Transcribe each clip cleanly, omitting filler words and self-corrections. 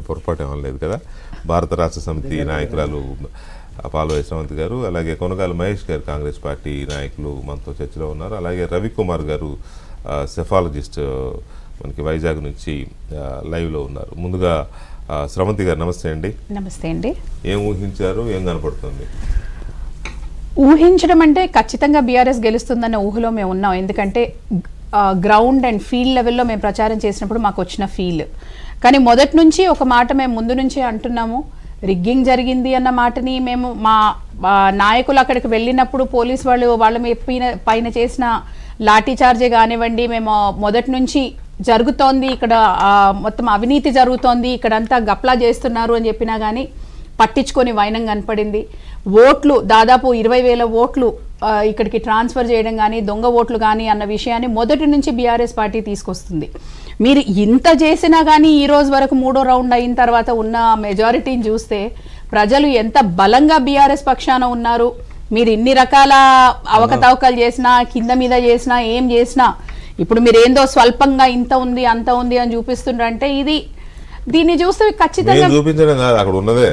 పొరపాటు ఏమీ లేదు కదా. భారత రాష్ట్ర సమితి నాయకురాలు పాల్వ యశ్వంత్ గారు, అలాగే కొనగాల మహేష్ గారు కాంగ్రెస్ పార్టీ నాయకులు మనతో చర్చలో ఉన్నారు. అలాగే రవికుమార్ గారు సెఫాలజిస్ట్ మనకి వైజాగ్ నుంచి లైవ్లో ఉన్నారు. ముందుగా స్రవంతి గారు నమస్తే అండి. నమస్తే అండి. ఏం ఊహించారు, ఏం కనపడుతుంది? ఊహించడం అంటే ఖచ్చితంగా బీఆర్ఎస్ గెలుస్తుందన్న ఊహలో మేము ఉన్నాం. ఎందుకంటే గ్రౌండ్ అండ్ ఫీల్డ్ లెవెల్లో మేము ప్రచారం చేసినప్పుడు మాకు వచ్చిన ఫీల్. కానీ మొదటి నుంచి ఒక మాట మేము ముందు నుంచి అంటున్నాము, రిగ్గింగ్ జరిగింది అన్న మాటని మేము మా నాయకులు అక్కడికి వెళ్ళినప్పుడు పోలీస్ వాళ్ళు వాళ్ళ పైన చేసిన లాఠీ చార్జే కానివ్వండి, మేము మొదటి నుంచి జరుగుతోంది ఇక్కడ మొత్తం అవినీతి జరుగుతోంది, ఇక్కడంతా గప్లా చేస్తున్నారు అని చెప్పినా కానీ పట్టించుకొని వైనం కనపడింది. ఓట్లు దాదాపు 20,000 ఓట్లు ఇక్కడికి ట్రాన్స్ఫర్ చేయడం కానీ దొంగ ఓట్లు కానీ అన్న విషయాన్ని మొదటి నుంచి బీఆర్ఎస్ పార్టీ తీసుకొస్తుంది. మీరు ఇంత చేసినా కానీ ఈ రోజు వరకు 3వ రౌండ్ అయిన తర్వాత ఉన్న మెజారిటీని చూస్తే ప్రజలు ఎంత బలంగా బీఆర్ఎస్ పక్షాన ఉన్నారు. మీరు ఇన్ని రకాల అవకతవకలు చేసినా, కింద మీద చేసినా, ఏం చేసినా ఇప్పుడు మీరు ఏందో స్వల్పంగా ఇంత ఉంది అంత ఉంది అని చూపిస్తుండ్రంటే దీన్ని చూస్తే ఖచ్చితంగా ఉన్నది.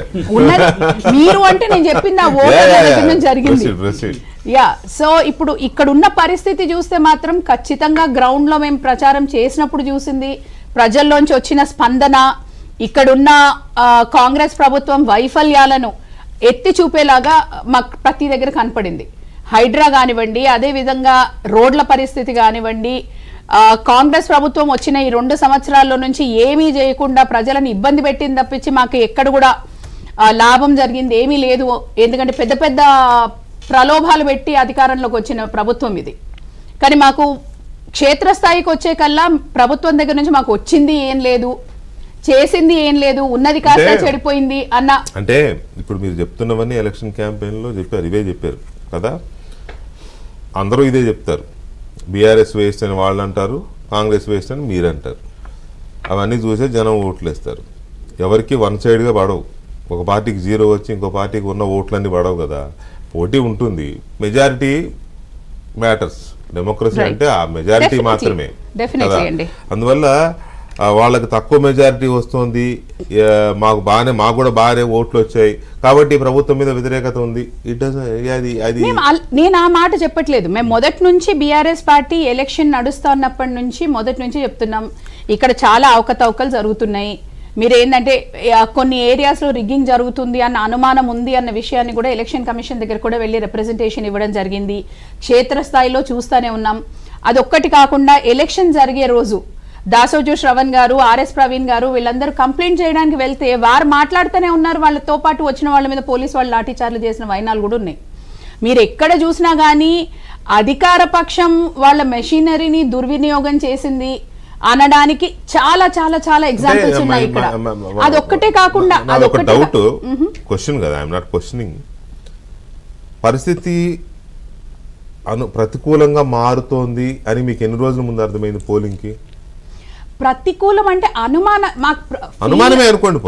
మీరు అంటే నేను చెప్పింది ఆ ఓటు జరిగింది. సో ఇప్పుడు ఇక్కడ ఉన్న పరిస్థితి చూస్తే మాత్రం ఖచ్చితంగా గ్రౌండ్ లో మేము ప్రచారం చేసినప్పుడు చూసింది ప్రజల్లోంచి వచ్చిన స్పందన, ఇక్కడున్న కాంగ్రెస్ ప్రభుత్వం వైఫల్యాలను ఎత్తి చూపేలాగా మాకు ప్రతి దగ్గర కనపడింది. హైడ్రా కానివ్వండి, అదే విధంగా రోడ్ల పరిస్థితి కానివ్వండి, కాంగ్రెస్ ప్రభుత్వం వచ్చిన ఈ 2 సంవత్సరాల్లో నుంచి ఏమీ చేయకుండా ప్రజలను ఇబ్బంది పెట్టింది తప్పించి మాకు ఎక్కడ కూడా లాభం జరిగింది ఏమీ లేదు. ఎందుకంటే పెద్ద పెద్ద ప్రలోభాలు పెట్టి అధికారంలోకి వచ్చిన ప్రభుత్వం ఇది. కానీ మాకు క్షేత్రస్థాయికి వచ్చే కల్లా ప్రభుత్వం దగ్గర నుంచి మాకు వచ్చింది ఏం లేదు, చేసింది ఏం లేదు, ఉన్నది కాస్త చెడిపోయింది అన్న. అంటే ఇప్పుడు మీరు చెప్తున్నవన్నీ ఎలక్షన్ క్యాంపెయిన్ లో చెప్పారు, ఇవే చెప్పారు కదా. అందరూ ఇదే చెప్తారు, బీఆర్ఎస్ వేస్ట్ అని వాళ్ళు అంటారు, కాంగ్రెస్ వేస్ట్ అని మీరు అంటారు. అవన్నీ చూసే జనం ఓట్లు వేస్తారు. ఎవరికి వన్ సైడ్గా పడవు. ఒక పార్టీకి 0 వచ్చి ఇంకో పార్టీకి ఉన్న ఓట్లన్నీ పడవు కదా. పోటీ ఉంటుంది, మెజారిటీ మ్యాటర్స్. డెమోక్రసీ అంటే ఆ మెజారిటీ మాత్రమే. అందువల్ల వాళ్ళకి తక్కువ మెజారిటీ వస్తుంది, మాకు కూడా బాగానే ఓట్లు వచ్చాయి కాబట్టి ప్రభుత్వం మీద వ్యతిరేకత ఉంది. నేను ఆ మాట చెప్పట్లేదు. మేము మొదటి నుంచి బీఆర్ఎస్ పార్టీ ఎలక్షన్ నడుస్తున్నప్పటి నుంచి మొదటి నుంచి చెప్తున్నాం, ఇక్కడ చాలా అవకతవకలు జరుగుతున్నాయి. మీరు ఏంటంటే కొన్ని ఏరియాస్లో రిగ్గింగ్ జరుగుతుంది అన్న అనుమానం ఉంది అన్న విషయాన్ని కూడా ఎలక్షన్ కమిషన్ దగ్గర కూడా వెళ్ళి రిప్రజెంటేషన్ ఇవ్వడం జరిగింది. క్షేత్రస్థాయిలో చూస్తూనే ఉన్నాం. అదొక్కటి కాకుండా ఎలక్షన్ జరిగే రోజు దాసోజు శ్రవణ్ గారు, ఆర్ఎస్ ప్రవీణ్ గారు వీళ్ళందరూ కంప్లైంట్ చేయడానికి వెళ్తే వారు మాట్లాడుతూనే ఉన్నారు. వాళ్ళతో పాటు వచ్చిన వాళ్ళ మీద పోలీసు వాళ్ళు లాఠీచార్లు చేసిన వైనాలు కూడా ఉన్నాయి. మీరు ఎక్కడ చూసినా కానీ అధికార పక్షం వాళ్ళ మెషినరీని దుర్వినియోగం చేసింది అనడానికి చాలా చాలా చాలా ఎగ్జాంపుల్స్ ఉన్నాయి ఇక్కడ. అదొక్కటే కాకుండా డౌట్ క్వశ్చన్ కదా, ఐఎమ్ నాట్ క్వశ్చనింగ్. పరిస్థితి ప్రతికూలంగా మారుతోంది అని మీకు ఎన్ని రోజుల ముందు అర్థమైంది పోలింగ్ కి? ప్రతికూలం అంటే అనుమానమే అనుకోండి.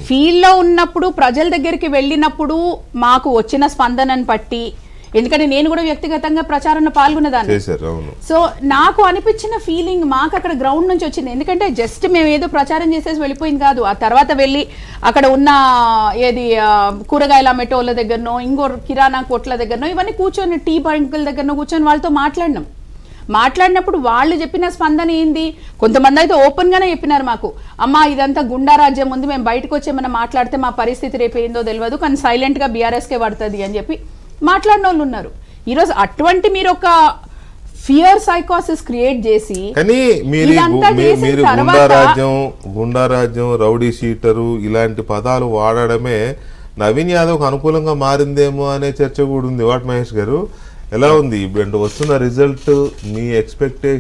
ఫీల్డ్ లో ఉన్నప్పుడు ప్రజల దగ్గరికి వెళ్ళినప్పుడు మాకు వచ్చిన స్పందనను బట్టి, ఎందుకంటే నేను కూడా వ్యక్తిగతంగా ప్రచారంలో పాల్గొన్నదాన్ని. సో నాకు అనిపించిన ఫీలింగ్ మాకు అక్కడ గ్రౌండ్ నుంచి వచ్చింది. ఎందుకంటే జస్ట్ మేము ఏదో ప్రచారం చేసేసి వెళ్ళిపోయింది కాదు. ఆ తర్వాత వెళ్ళి అక్కడ ఉన్న కూరగాయల అమ్మేటోళ్ళ దగ్గరనో, ఇంకో కిరాణా కొట్ల దగ్గరనో ఇవన్నీ కూర్చొని టీ బంకుల దగ్గరనో కూర్చొని వాళ్ళతో మాట్లాడినప్పుడు వాళ్ళు చెప్పిన స్పందన ఏంది? కొంతమంది అయితే ఓపెన్ గానే చెప్పినారు మాకు, అమ్మా ఇదంతా గుండా రాజ్యం ఉంది, మేము బయటకు వచ్చేమన్నా మాట్లాడితే మా పరిస్థితి రేపు ఏందో తెలియదు, కానీ సైలెంట్ గా బీఆర్ఎస్కే పడుతుంది అని చెప్పి మాట్లాడిన వాళ్ళు ఉన్నారు. ఈరోజు అటువంటి మీరు ఒక ఫియర్ సైకోసిస్ క్రియేట్ చేసి గుండారాజ్యం, రౌడీ షీటరు ఇలాంటి పదాలు వాడడమే నవీన్ యాదవ్కు అనుకూలంగా మారిందేమో అనే చర్చ కూడా ఉంది. వాట్ మహేష్ గారు ఎలా ఉంది? వస్తున్న రిజల్ట్ మీ ఎక్స్పెక్టేషన్